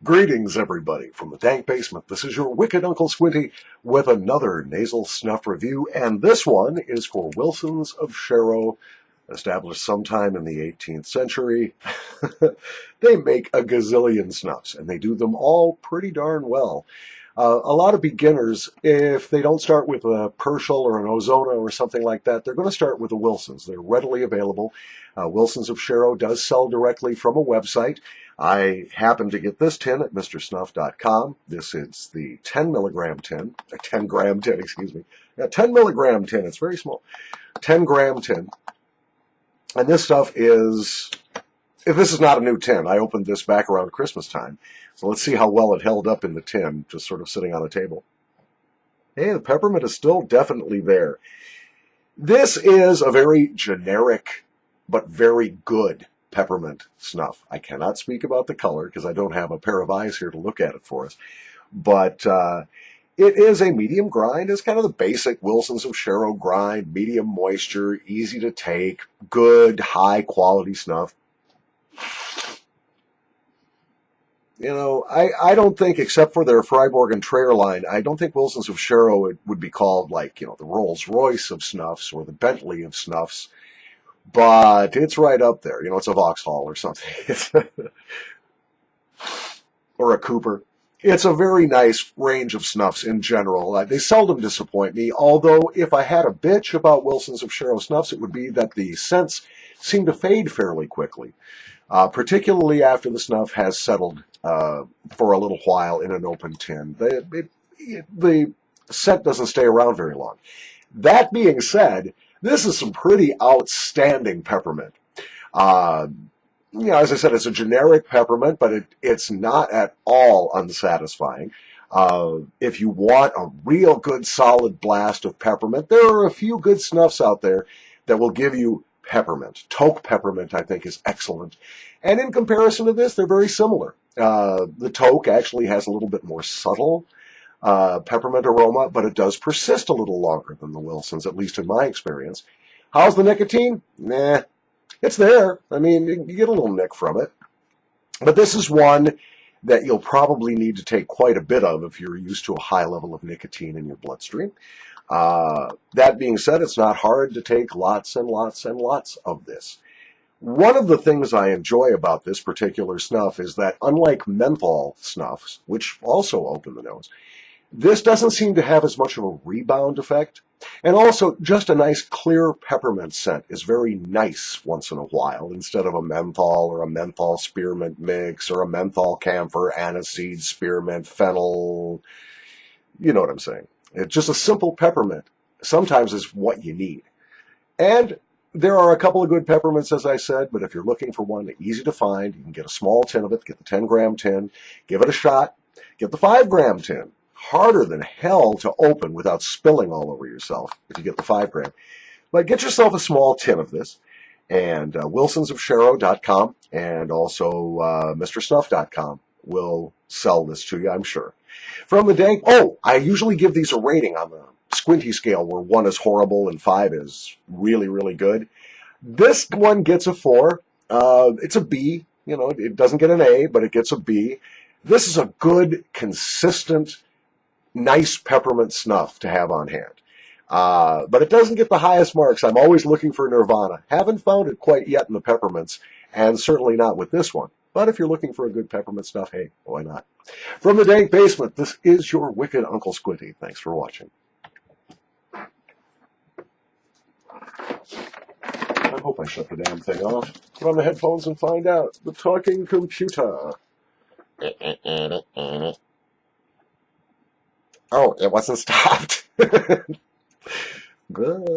Greetings, everybody, from the dank basement. This is your wicked Uncle Squinty with another nasal snuff review, and this one is for Wilsons of Sharrow, established sometime in the 18th century. They make a gazillion snuffs, and they do them all pretty darn well. A lot of beginners, if they don't start with a Purcell or an Ozona or something like that, they're going to start with the Wilsons. They're readily available. Wilsons of Sharrow does sell directly from a website. I happen to get this tin at MrSnuff.com. This is the 10 milligram tin, a 10 gram tin, excuse me. Yeah, 10 milligram tin, it's very small. 10 gram tin. And this stuff is, if this is not a new tin, I opened this back around Christmas time. So let's see how well it held up in the tin, just sort of sitting on a table. Hey, the peppermint is still definitely there. This is a very generic, but very good peppermint snuff. I cannot speak about the color because I don't have a pair of eyes here to look at it for us. But it is a medium grind. It's kind of the basic Wilsons of Sharrow grind, medium moisture, easy to take, good, high quality snuff. You know, I don't think, except for their Freiburg and Trayer line, I don't think Wilsons of Sharrow would be called like, you know, the Rolls Royce of snuffs or the Bentley of snuffs. But it's right up there. You know, it's a Vauxhall or something. Or a Cooper. It's a very nice range of snuffs in general. They seldom disappoint me, although if I had a bitch about Wilsons of Sharrow snuffs, it would be that the scents seem to fade fairly quickly, particularly after the snuff has settled for a little while in an open tin. The scent doesn't stay around very long. That being said, this is some pretty outstanding peppermint. You know, as I said, it's a generic peppermint, but it's not at all unsatisfying. If you want a real good solid blast of peppermint, there are a few good snuffs out there that will give you peppermint. Taupe peppermint, I think, is excellent. And in comparison to this, they're very similar. The Taupe actually has a little bit more subtle peppermint aroma, but it does persist a little longer than the Wilsons, at least in my experience. How's the nicotine? Nah, it's there. I mean, you get a little nick from it. But this is one that you'll probably need to take quite a bit of if you're used to a high level of nicotine in your bloodstream. That being said, it's not hard to take lots and lots and lots of this. One of the things I enjoy about this particular snuff is that, unlike menthol snuffs, which also open the nose, this doesn't seem to have as much of a rebound effect. And also, just a nice clear peppermint scent is very nice once in a while, instead of a menthol or a menthol spearmint mix or a menthol camphor, aniseed, spearmint, fennel. You know what I'm saying. It's just a simple peppermint sometimes is what you need. And there are a couple of good peppermints, as I said, but if you're looking for one easy to find, you can get a small tin of it, get the 10 gram tin, give it a shot, get the 5 gram tin. Harder than hell to open without spilling all over yourself if you get the 5 gram. But get yourself a small tin of this, and wilsonsofsharrow.com and also MrSnuff.com will sell this to you, I'm sure. From the dank, I usually give these a rating on the Squinty scale, where 1 is horrible and 5 is really, really good. This one gets a 4. It's a B. You know, it doesn't get an A, but it gets a B. This is a good, consistent, nice peppermint snuff to have on hand. But it doesn't get the highest marks. I'm always looking for Nirvana. Haven't found it quite yet in the peppermints, and certainly not with this one. But if you're looking for a good peppermint snuff, hey, why not? From the dank basement, this is your wicked Uncle Squinty. Thanks for watching. I hope I shut the damn thing off. Put on the headphones and find out. The talking computer. Oh, it wasn't stopped. Good.